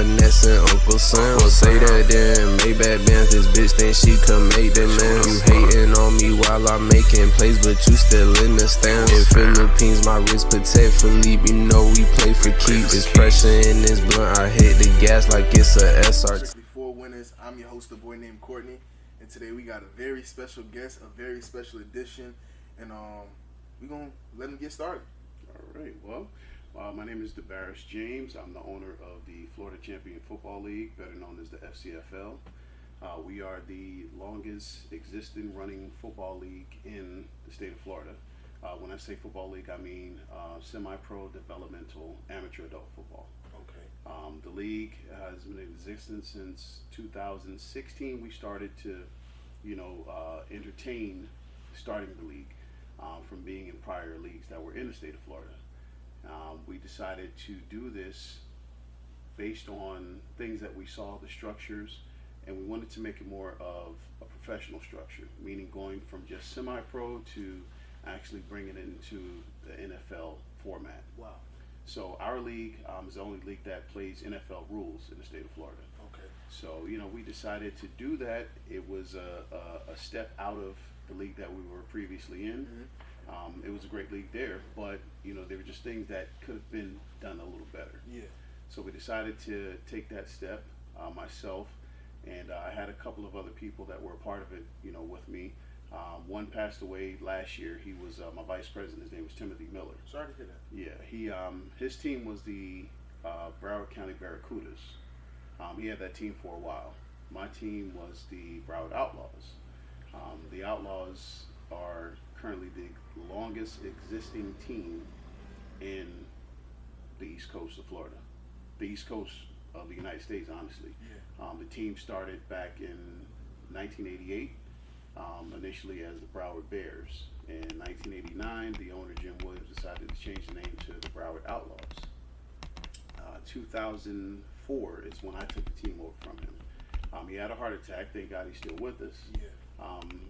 finessing Uncle Sam. Gon' say that then Maybach bands, this bitch think she could make the man. You hating on me while I'm making plays, but you still in the stands. In Philippines, my wrist protect Philippe, you know we play for keeps. It's pressure in this blunt, I hit the gas like it's a SRT. Strictly for winners, I'm your host, the boy named Courtney, and today we got a very special guest, a very special edition, and we gonna let him get started. All right. Well, my name is Debarris James. I'm the owner of the Florida Champion Football League, better known as the FCFL. We are the longest existing running football league in the state of Florida. When I say football league, I mean semi-pro, developmental, amateur adult football. Okay. The league has been in existence since 2016. We started to, entertain starting the league from being in prior leagues that were in the state of Florida. We decided to do this based on things that we saw, the structures, and we wanted to make it more of a professional structure, meaning going from just semi-pro to actually bringing it into the NFL format. Wow. So our league is the only league that plays NFL rules in the state of Florida. Okay. So, we decided to do that. It was a step out of the league that we were previously in. Mm-hmm. It was a great league there, but, there were just things that could have been done a little better. Yeah. So we decided to take that step, myself, and I had a couple of other people that were a part of it, with me. One passed away last year. He was my vice president. His name was Timothy Miller. Sorry to hear that. Yeah, his team was the Broward County Barracudas. He had that team for a while. My team was the Broward Outlaws. The Outlaws are currently the longest existing team in the East Coast of Florida, the East Coast of the United States, honestly. Yeah. The team started back in 1988. Initially as the Broward Bears. In 1989, the owner, Jim Williams, decided to change the name to the Broward Outlaws. 2004 is when I took the team over from him. He had a heart attack. Thank God he's still with us. Yeah.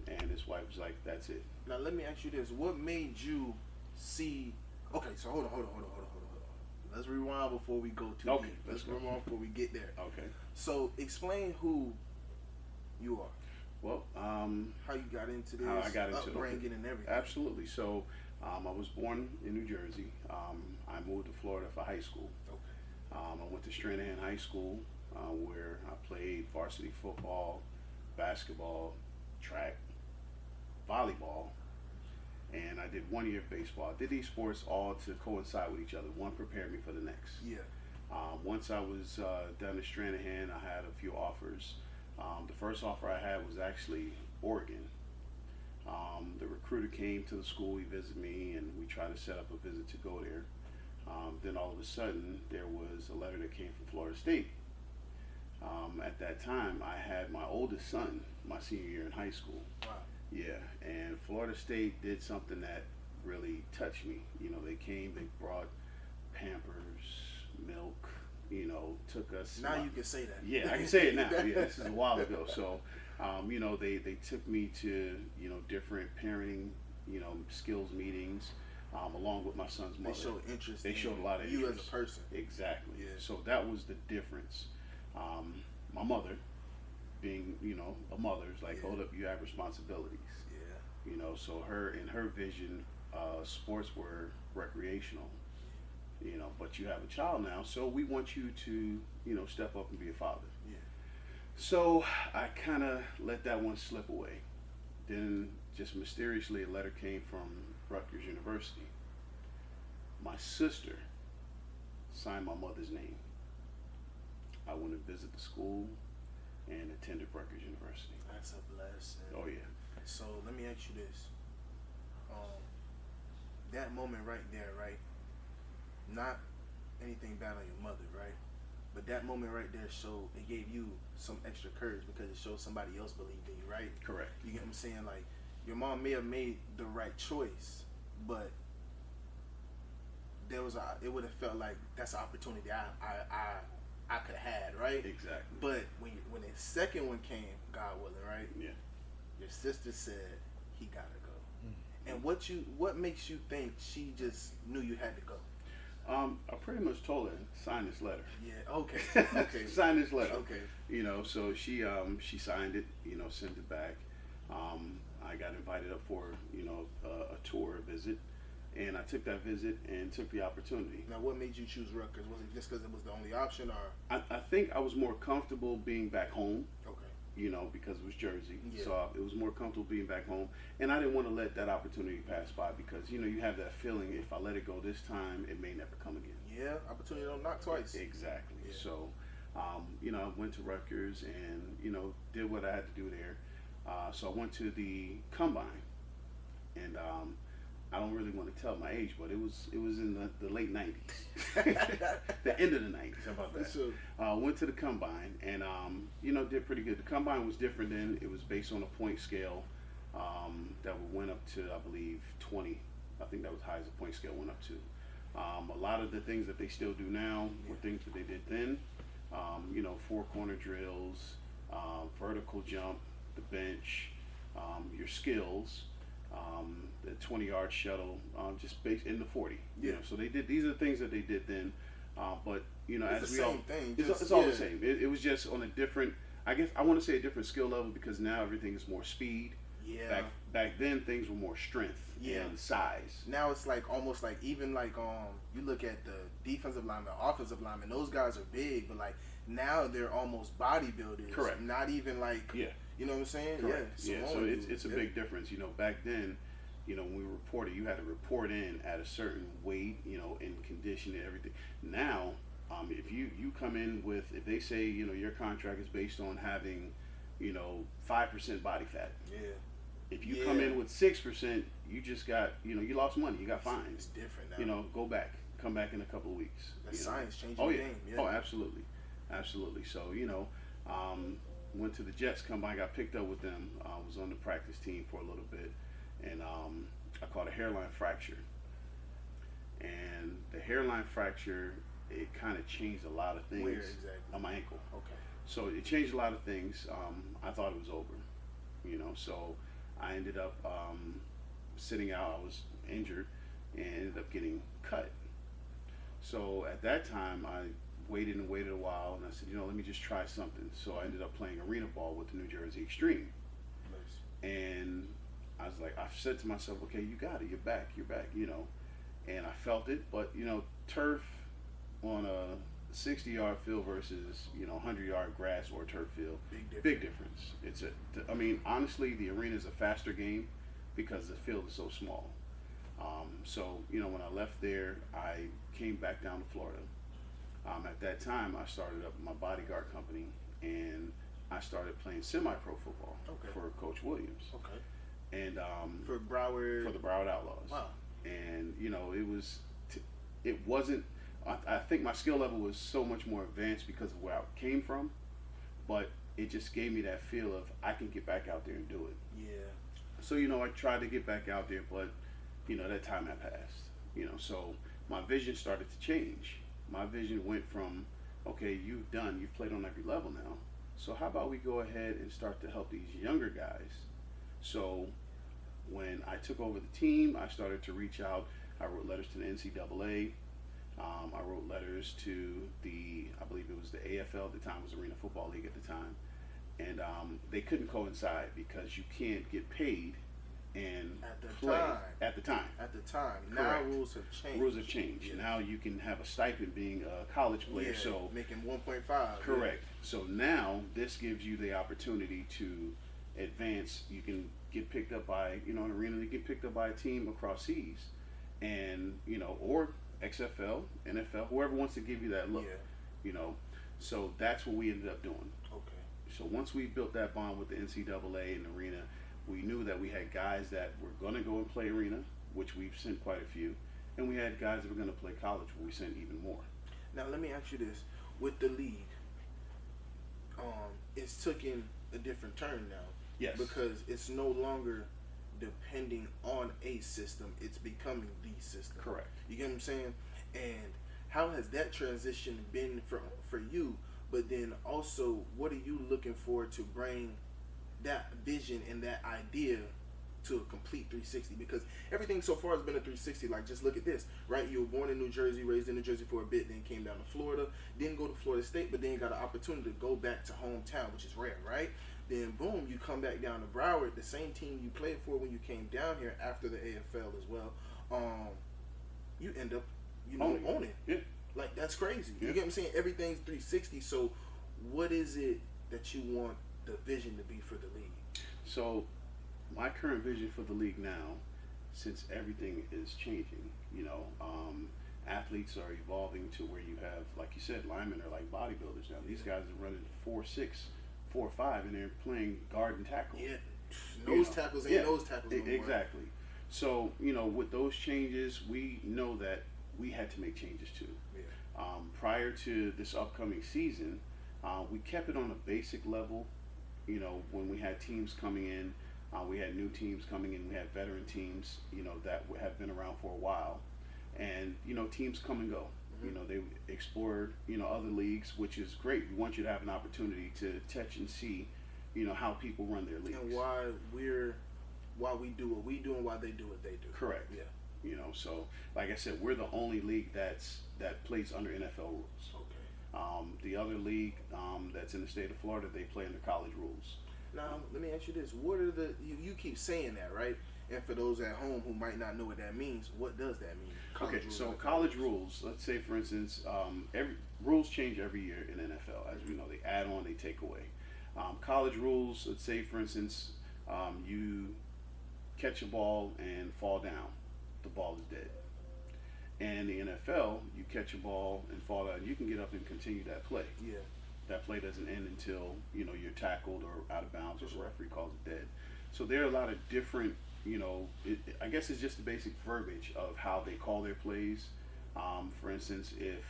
And his wife was like, that's it. Now let me ask you this: what made you see? Okay, so hold on. Let's rewind before we go too deep. Let's rewind before we get there. Okay. So explain who you are. Well, how you got into this, how I got into upbringing and everything. Absolutely. So, I was born in New Jersey. I moved to Florida for high school. Okay. I went to Stranahan High School, where I played varsity football, basketball, track, volleyball, and I did 1 year of baseball. I did these sports all to coincide with each other. One prepared me for the next. Yeah. Once I was done at Stranahan, I had a few offers. The first offer I had was actually Oregon. The recruiter came to the school, he visited me, and we tried to set up a visit to go there. Then all of a sudden, there was a letter that came from Florida State. At that time, I had my oldest son, my senior year in high school. Wow. Yeah, and Florida State did something that really touched me. They came, they brought Pampers, milk, took us. Now you can say that. Yeah, I can say it now. Yeah, this is a while ago. So, they took me to, different parenting, skills meetings, along with my son's mother. They showed interest. They showed a lot of you interest. as a person. Exactly. Yeah. So that was the difference. My mother, being, a mother, is like, hold up, you have responsibilities. Yeah. So in her vision, sports were recreational. But you have a child now, so we want you to, step up and be a father. Yeah. So I kind of let that one slip away. Then just mysteriously a letter came from Rutgers University. My sister signed my mother's name. I went to visit the school and attended Rutgers University. That's a blessing. Oh yeah. So let me ask you this. That moment right there, right? Not anything bad on your mother, right? But that moment right there it gave you some extra courage because it showed somebody else believed in you, right? Correct. You get what I'm saying? Like, your mom may have made the right choice, but it would have felt like that's an opportunity I could have had, right? Exactly. But when the second one came, God willing, right? Yeah. Your sister said he gotta go. And what makes you think she just knew you had to go? I pretty much told her, sign this letter. Yeah. Okay. Sign this letter. Okay. You know, so she signed it. You know, sent it back. I got invited up for a tour visit, and I took that visit and took the opportunity. Now, what made you choose Rutgers? Was it just because it was the only option, or? I think I was more comfortable being back home. Okay. You know, because it was Jersey, Yeah. so it was more comfortable being back home, and I didn't want to let that opportunity pass by because you have that feeling if I let it go this time, it may never come again. Yeah, opportunity don't knock twice. Exactly. Yeah. So, I went to Rutgers and did what I had to do there. So I went to the combine, and I don't really want to tell my age, but it was in the late '90s, the end of the '90s. How about that? Sure. Went to the combine and did pretty good. The combine was different then. It was based on a point scale that went up to, I believe, 20. I think that was high as the point scale went up to. A lot of the things that they still do now were things that they did then. 4-corner drills, vertical jump, the bench, your skills. The 20-yard shuttle, just based in the 40. Yeah. So they did. These are the things that they did then. But it's as the we all, same thing. it's all the same. It was just on a different. I guess I want to say a different skill level because now everything is more speed. Yeah. Back then things were more strength and size. Now it's like almost like even like you look at the defensive line, the offensive linemen, those guys are big, but like now they're almost bodybuilders. Correct. Not even like Yeah. You know what I'm saying? Correct. Yeah. So it's a big difference. Back then, when we reported, you had to report in at a certain weight, in condition and everything. Now, if you come in with, if they say, your contract is based on having, 5% body fat. Yeah. If you come in with 6%, you just got, you lost money. You got fines. It's different now. Go back. Come back in a couple of weeks. That's science changing the game. Yeah. Oh, absolutely. Absolutely. So, went to the Jets combine, got picked up with them. Was on the practice team for a little bit. And I caught a hairline fracture. And the hairline fracture, it kind of changed a lot of things. Where exactly? On my ankle. Okay. So it changed a lot of things. I thought it was over, so I ended up sitting out. I was injured and ended up getting cut. So at that time, I waited a while, and I said, let me just try something. So I ended up playing arena ball with the New Jersey Extreme. Nice. And I was like, I said to myself, okay, you got it, you're back, and I felt it, but turf on a 60-yard field versus 100-yard grass or turf field, big difference. Honestly, the arena is a faster game because the field is so small. So when I left there, I came back down to Florida. At that time, I started up my bodyguard company, and I started playing semi-pro football for Coach Williams. Okay. And for Broward. For the Broward Outlaws. Wow. And it wasn't. I think my skill level was so much more advanced because of where I came from, but it just gave me that feel of I can get back out there and do it. Yeah. So I tried to get back out there, but that time had passed. So my vision started to change. My vision went from, okay, you've played on every level now. So how about we go ahead and start to help these younger guys? So when I took over the team, I started to reach out. I wrote letters to the NCAA. I wrote letters to I believe it was the AFL at the time, was Arena Football League at the time. And they couldn't coincide because you can't get paid and play at the time. At the time. Now Correct. rules have changed. Rules have changed. Yeah. Now you can have a stipend being a college player. Yeah, So making 1.5. correct. So now this gives you the opportunity to advance. You can get picked up by an arena. You get picked up by a team across seas, and or XFL, NFL, whoever wants to give you that look. Yeah. So that's what we ended up doing. Okay. So once we built that bond with the NCAA and arena, we knew that we had guys that were going to go and play arena, which we've sent quite a few, and we had guys that were going to play college, where we sent even more. Now let me ask you this: with the league, it's taking a different turn now. Yes. Because it's no longer depending on a system; it's becoming the system. Correct. You get what I'm saying? And how has that transition been for you? But then also, what are you looking for to bring that vision and that idea to a complete 360, because everything so far has been a 360. Like, just look at this, right? You were born in New Jersey, raised in New Jersey for a bit, then came down to Florida, didn't go to Florida State, but then you got an opportunity to go back to hometown, which is rare, right? Then boom, you come back down to Broward, the same team you played for when you came down here after the AFL as well. You end up, owning. Yeah. Like, that's crazy. Yeah. You get what I'm saying? Everything's 360. So, what is it that you want the vision to be for the league? So, my current vision for the league now, since everything is changing, athletes are evolving to where you have, like you said, linemen are like bodybuilders now. These guys are running 4.6, 4.5, and they're playing guard and tackle. Yeah, nose tackles ain't nose tackles no more. Exactly. So, with those changes, we know that we had to make changes too. Yeah. Prior to this upcoming season, we kept it on a basic level. When we had teams coming in, we had new teams coming in, we had veteran teams, that have been around for a while. And, teams come and go. Mm-hmm. They explored, other leagues, which is great. We want you to have an opportunity to touch and see, how people run their leagues. And why we do what we do and why they do what they do. Correct. Yeah. So like I said, we're the only league that plays under NFL rules. Okay. The other league that's in the state of Florida, they play under college rules. Now, let me ask you this. What are you keep saying that, right? And for those at home who might not know what that means, what does that mean? College rules, let's say, for instance, every rules change every year in NFL. As we know, they add on, they take away. College rules, let's say, for instance, you catch a ball and fall down. The ball is dead. And the NFL, you catch a ball and fall down, you can get up and continue that play. Yeah. That play doesn't end until you're tackled or out of bounds, or the referee calls it dead. So there are a lot of different, I guess it's just the basic verbiage of how they call their plays. For instance, if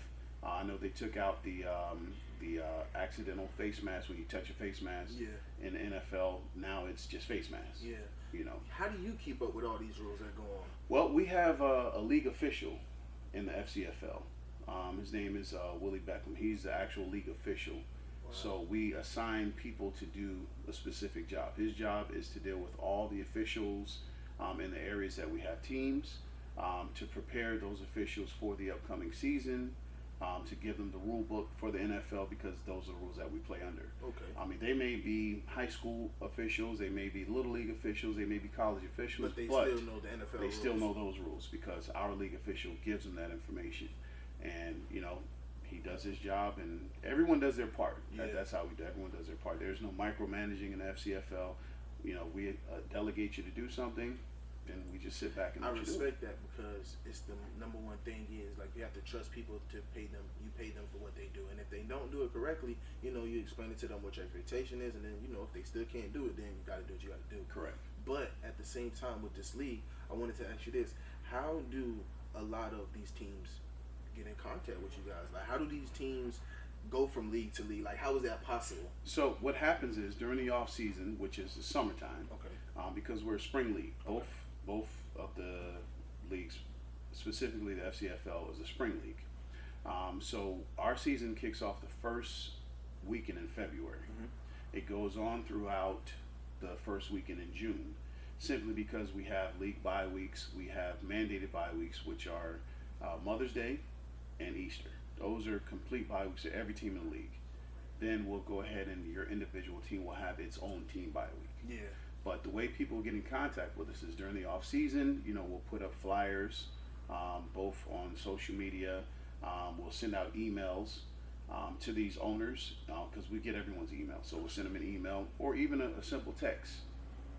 I know they took out the accidental face mask when you touch a face mask. Yeah. In the NFL, now it's just face mask. Yeah. How do you keep up with all these rules that go on? Well, we have a league official in the FCFL. His name is Willie Beckham. He's the actual league official. Wow. So we assign people to do a specific job. His job is to deal with all the officials in the areas that we have teams, to prepare those officials for the upcoming season, to give them the rule book for the NFL, because those are the rules that we play under. Okay. They may be high school officials, they may be little league officials, they may be college officials, but they still know the NFL They rules. still know those rules because our league official gives them that information. And, he does his job, and everyone does their part. Yeah. That's how we do. Everyone does their part. There's no micromanaging in the FCFL. We delegate you to do something, and we just sit back and I let you do it. respect that, because it's the number one thing is, like, you have to trust people to pay them. You pay them for what they do, and if they don't do it correctly, you explain it to them what your expectation is, and then if they still can't do it, then you got to do what you got to do. Correct. But at the same time, with this league, I wanted to ask you this: how do a lot of these teams get in contact with you guys? Like, how do these teams go from league to league? Like, how is that possible? So what happens is, during the off season, which is the summertime, because we're a spring league, both of the leagues, specifically the FCFL, is a spring league. So our season kicks off the first weekend in February. Mm-hmm. It goes on throughout the first weekend in June, simply because we have league bye weeks. We have mandated bye weeks, which are Mother's Day and Easter. Those are complete bye weeks for every team in the league. Then we'll go ahead and your individual team will have its own team bye week. Yeah. But the way people get in contact with us is during the off season. We'll put up flyers, both on social media. We'll send out emails to these owners, because we get everyone's email. So we'll send them an email, or even a simple text,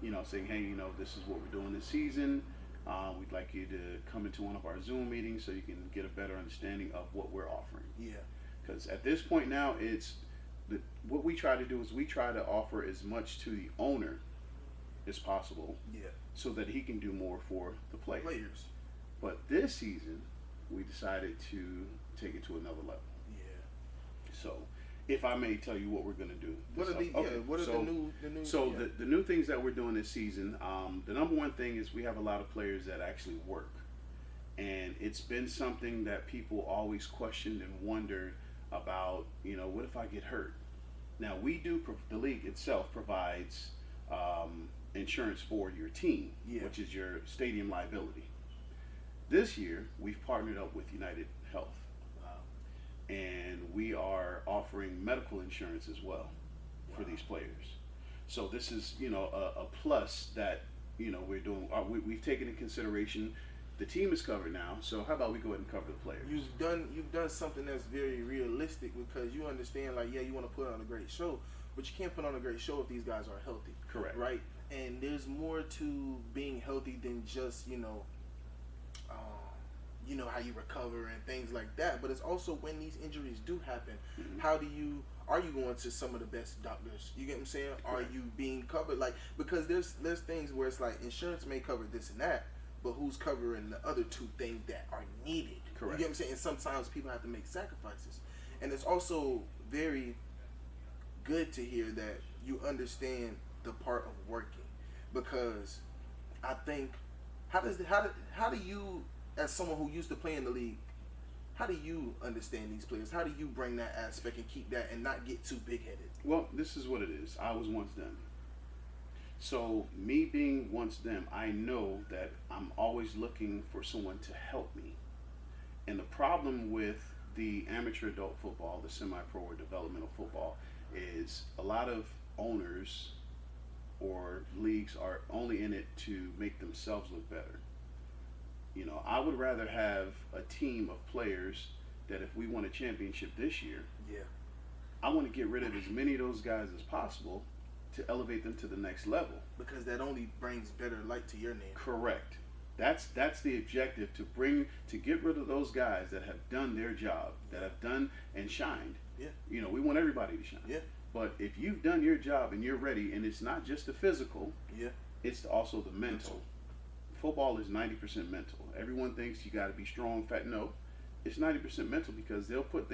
saying, hey, this is what we're doing this season. We'd like you to come into one of our Zoom meetings so you can get a better understanding of what we're offering. Yeah. Because at this point now, what we try to do is we try to offer as much to the owner as possible. Yeah. So that he can do more for the players. But this season, we decided to take it to another level. Yeah. So, if I may tell you what we're going to do. What are the new? So the new things that we're doing this season, the number one thing is we have a lot of players that actually work. And it's been something that people always questioned and wondered about, what if I get hurt? Now, the league itself provides insurance for your team, which is your stadium liability. This year, we've partnered up with United Health, and we are offering medical insurance as well for these players. So this is, a plus that, we're doing. We've taken into consideration. The team is covered now, so how about we go ahead and cover the players? You've done something that's very realistic, because you understand, like, you want to put on a great show, but you can't put on a great show if these guys are healthy. Correct. Right? And there's more to being healthy than just, how you recover and things like that. But it's also when these injuries do happen, are you going to some of the best doctors? You get what I'm saying? Correct. Are you being covered? Like, because there's things where it's like insurance may cover this and that, but who's covering the other two things that are needed? Correct. You get what I'm saying? And sometimes people have to make sacrifices. And it's also very good to hear that you understand the part of working, because I think how do you, as someone who used to play in the league, how do you understand these players? How do you bring that aspect and keep that and not get too big-headed? Well, this is what it is. I was once them. So me being once them, I know that I'm always looking for someone to help me. And the problem with the amateur adult football, the semi-pro or developmental football, is a lot of owners or leagues are only in it to make themselves look better. I would rather have a team of players that if we won a championship this year, I want to get rid of as many of those guys as possible to elevate them to the next level. Because that only brings better light to your name. Correct. That's the objective, to get rid of those guys that have done their job, that have done and shined. Yeah. We want everybody to shine. Yeah. But if you've done your job and you're ready, and it's not just the physical, it's also the mental. Football is 90% mental. Everyone thinks you got to be strong, fat. No, it's 90% mental, because they'll put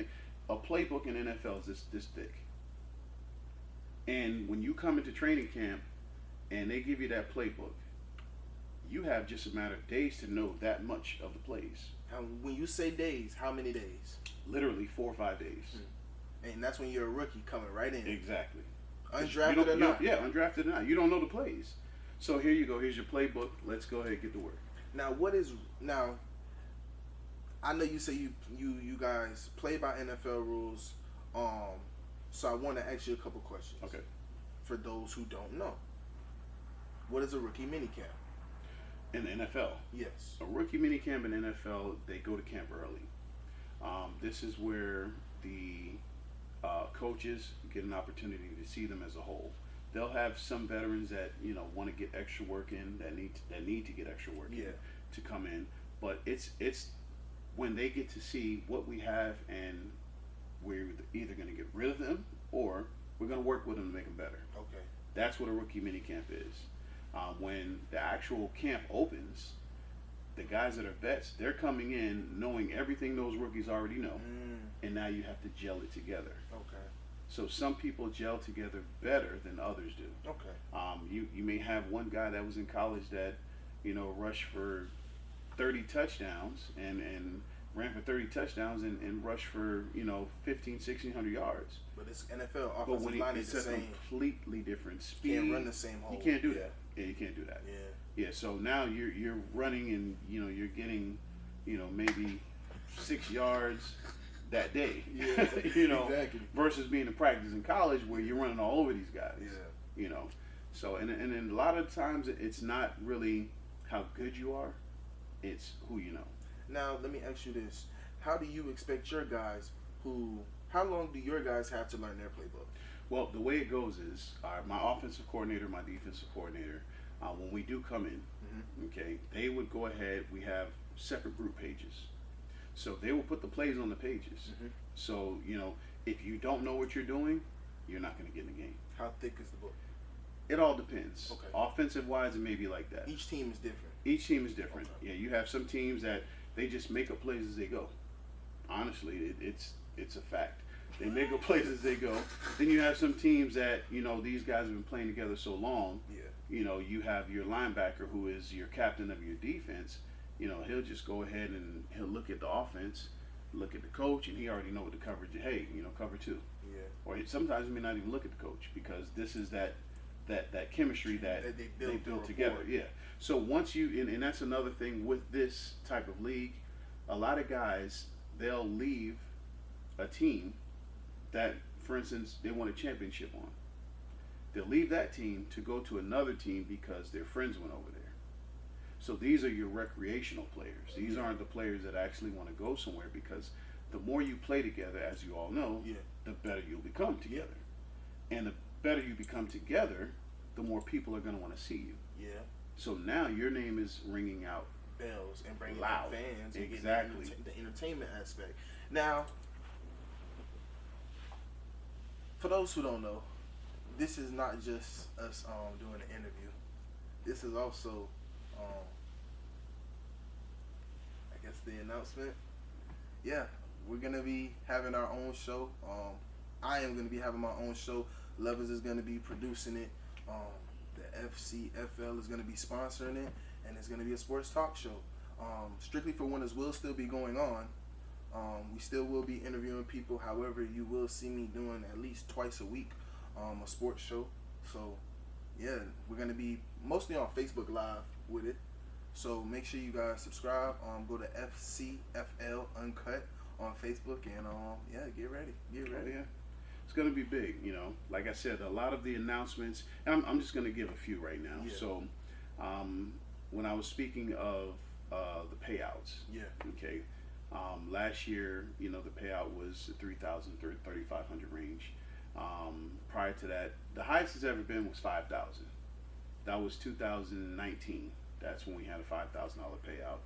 a playbook in NFL is this thick. And when you come into training camp and they give you that playbook, you have just a matter of days to know that much of the plays. When you say days, how many days? Literally 4 or 5 days. And that's when you're a rookie coming right in. Exactly. Undrafted or not? Yeah, undrafted or not. You don't know the plays. So here you go. Here's your playbook. Let's go ahead and get to work. Now, I know you say you guys play by NFL rules. So I want to ask you a couple questions. Okay. For those who don't know, what is a rookie minicamp? In the NFL? Yes. A rookie minicamp in the NFL, they go to camp early. This is where the coaches get an opportunity to see them as a whole. They'll have some veterans that want to get extra work in, that need to get extra work in to come in. But it's when they get to see what we have, and we're either going to get rid of them or we're going to work with them to make them better. Okay. That's what a rookie minicamp is. When the actual camp opens, the guys that are vets, they're coming in knowing everything those rookies already know, and now you have to gel it together. Okay. So some people gel together better than others do. Okay. You may have one guy that was in college that rushed for 30 touchdowns and ran for 30 touchdowns and rushed for 1,500-1,600 yards. But it's NFL But offensive when line is it's the a same. completely different speed, Can't run the same hole. You can't do that. Yeah, you can't do that. Yeah. So now you're running, and you're getting maybe 6 yards that day. Yeah. Exactly. Versus being in practice in college where you're running all over these guys. Yeah. So and then a lot of times it's not really how good you are, it's who you know. Now let me ask you this: how do you expect your guys how long do your guys have to learn their playbook? Well, the way it goes is my offensive coordinator, my defensive coordinator, when we do come in, okay, they would go ahead. We have separate group pages, so they will put the plays on the pages. So if you don't know what you're doing, you're not going to get in the game. How thick is the book? It all depends. Okay. Offensive wise, it may be like that. Each team is different. Each team is different. Okay. Yeah, you have some teams that they just make up plays as they go. Honestly, it's a fact. They make up plays as they go. Then you have some teams that these guys have been playing together so long. Yeah. You have your linebacker who is your captain of your defense. He'll just go ahead and he'll look at the offense, look at the coach, and he already know what the coverage is. Hey, cover 2. Yeah. Or sometimes he may not even look at the coach, because this is that that chemistry that they they built built the together. rapport. Yeah. So once you and that's another thing with this type of league, a lot of guys they'll leave a team that, for instance, they won a championship on. They'll leave that team to go to another team because their friends went over there. So these are your recreational players. These aren't the players that actually want to go somewhere, because the more you play together, as you all know, the better you'll become together. And the better you become together, the more people are going to want to see you. Yeah. So now your name is ringing out Bells and bringing loud. fans and Exactly. getting the entertainment aspect. Now, for those who don't know, this is not just us doing an interview. This is also, I guess, the announcement. Yeah, we're gonna be having our own show. I am gonna be having my own show. Lovers is gonna be producing it. The FCFL is gonna be sponsoring it, and it's gonna be a sports talk show. Strictly for Winners will still be going on. We still will be interviewing people. However, you will see me doing at least twice a week a sports show. So, yeah, we're going to be mostly on Facebook Live with it. So make sure you guys subscribe. Go to FCFL Uncut on Facebook, and yeah, get ready. Get ready. Oh, yeah. It's going to be big, you know. Like I said, a lot of the announcements, and I'm just going to give a few right now. Yeah. So, when I was speaking of the payouts, okay, last year, you know, the payout was 3,000, 3,500 range. Prior to that, the highest it's ever been was 5,000. That was 2019. That's when we had a $5,000 payout.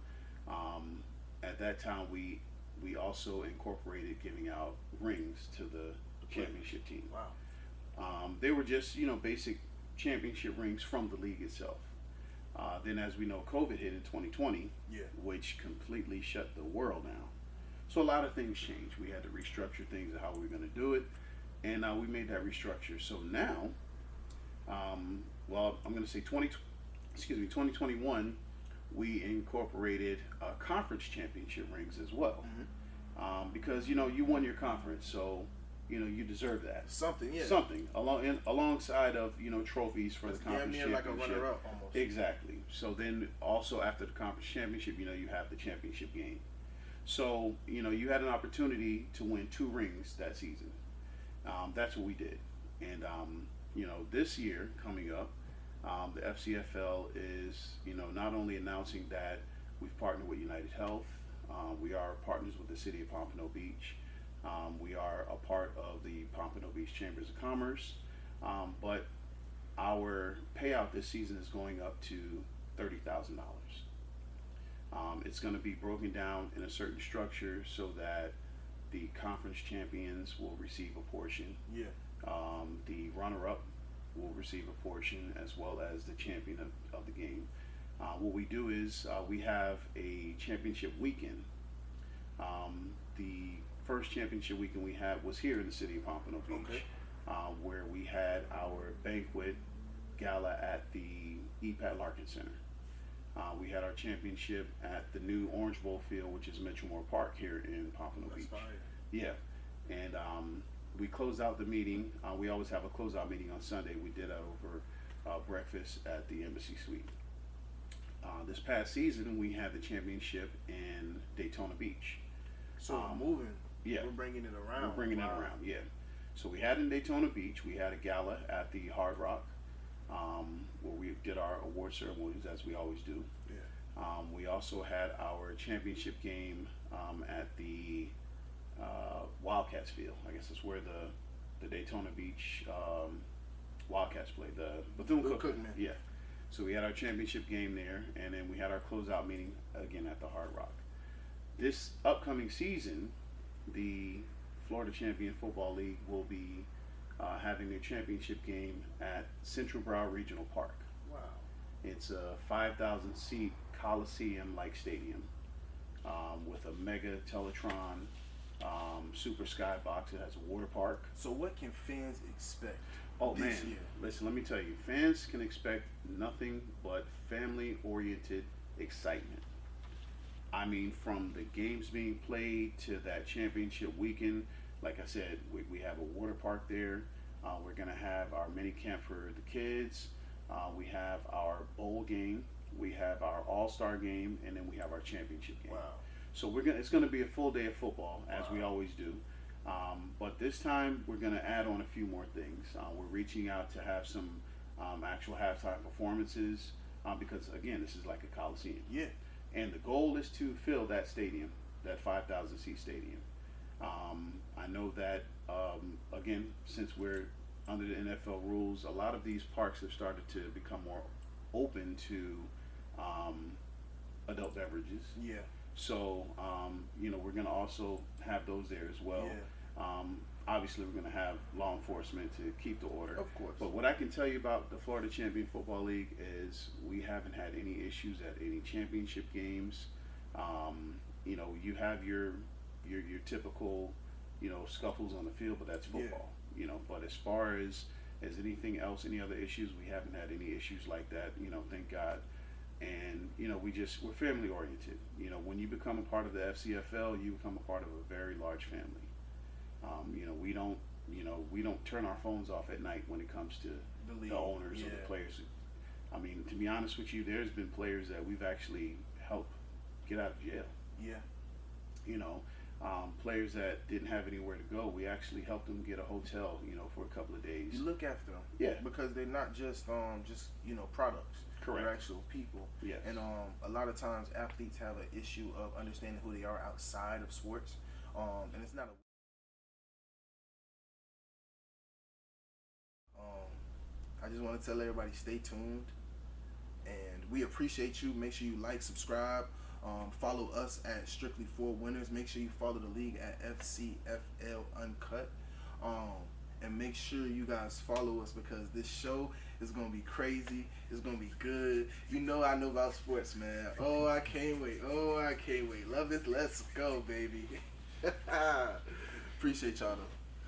At that time, we also incorporated giving out rings to the championship team. Wow. They were just, you know, basic championship rings from the league itself. Then, as we know, COVID hit in 2020, which completely shut the world down. So a lot of things changed. We had to restructure things of how we were going to do it, and we made that restructure. So now, well, I'm going to say 2021, we incorporated conference championship rings as well, because you know you won your conference, so you know you deserve that something alongside of, you know, trophies for the conference damn near championship. like a runner-up almost. Exactly. So then also after the conference championship, you know, you have the championship game. So you know you had an opportunity to win 2 rings that season. That's what we did, and you know, this year coming up, the FCFL is, you know, not only announcing that we've partnered with United Health, we are partners with the city of Pompano Beach. We are a part of the Pompano Beach Chambers of Commerce, but our payout this season is going up to $30,000. It's going to be broken down in a certain structure so that the conference champions will receive a portion. The runner-up will receive a portion, as well as the champion of the game. What we do is we have a championship weekend. The first championship weekend we had was here in the city of Pompano Beach, where we had our banquet gala at the EPAT Larkin Center. We had our championship at the new Orange Bowl field, which is Mitchellmore Park here in Pompano Beach. Fire. Yeah, and we closed out the meeting. We always have a closeout meeting on Sunday. We did that over breakfast at the Embassy Suite. This past season, we had the championship in Daytona Beach. So we're moving. Yeah. We're bringing it around. We're bringing it around, yeah. So we had in Daytona Beach, we had a gala at the Hard Rock, where we did our award ceremonies, as we always do. Yeah. We also had our championship game at the Wildcats field. I guess that's where the Daytona Beach Wildcats play, the Bethune-Cookman. Yeah. So we had our championship game there, and then we had our closeout meeting again at the Hard Rock. This upcoming season, the Florida Champion Football League will be having their championship game at Central Broward Regional Park. Wow. It's a 5,000 seat Coliseum-like stadium with a mega Teletron super skybox. It has a water park. So what can fans expect Oh this man, year? listen, let me tell you, fans can expect nothing but family-oriented excitement. I mean, from the games being played to that championship weekend, like I said, we have a water park there. We're going to have our mini camp for the kids. We have our bowl game. We have our all-star game, and then we have our championship game. Wow. So it's going to be a full day of football, as we always do. But this time, we're going to add on a few more things. We're reaching out to have some actual halftime performances because, again, this is like a coliseum. Yeah. And the goal is to fill that stadium, that 5,000-seat stadium. I know that, again, since we're under the NFL rules, a lot of these parks have started to become more open to adult beverages. Yeah. So, we're going to also have those there as well. Yeah. Obviously, we're going to have law enforcement to keep the order. Of course. But what I can tell you about the Florida Champion Football League is we haven't had any issues at any championship games. You have your typical, scuffles on the field, but that's football. Yeah. But as far as anything else, any other issues, we haven't had any issues like that. Thank God. And we're family oriented. When you become a part of the FCFL, you become a part of a very large family. We don't turn our phones off at night when it comes to the owners or the players. I mean, to be honest with you, there's been players that we've actually helped get out of jail. Yeah. Players that didn't have anywhere to go, we actually helped them get a hotel, for a couple of days. You look after them. Yeah. Because they're not just products. Correct. They're actual people. Yes. And a lot of times athletes have an issue of understanding who they are outside of sports. And it's not a I just want to tell everybody, stay tuned, and we appreciate you. Make sure you like, subscribe, follow us at Strictly for Winners. Make sure you follow the league at FCFL Uncut, and make sure you guys follow us because this show is gonna be crazy. It's gonna be good. I know about sports, man. Oh, I can't wait. Love it. Let's go, baby. Appreciate y'all though.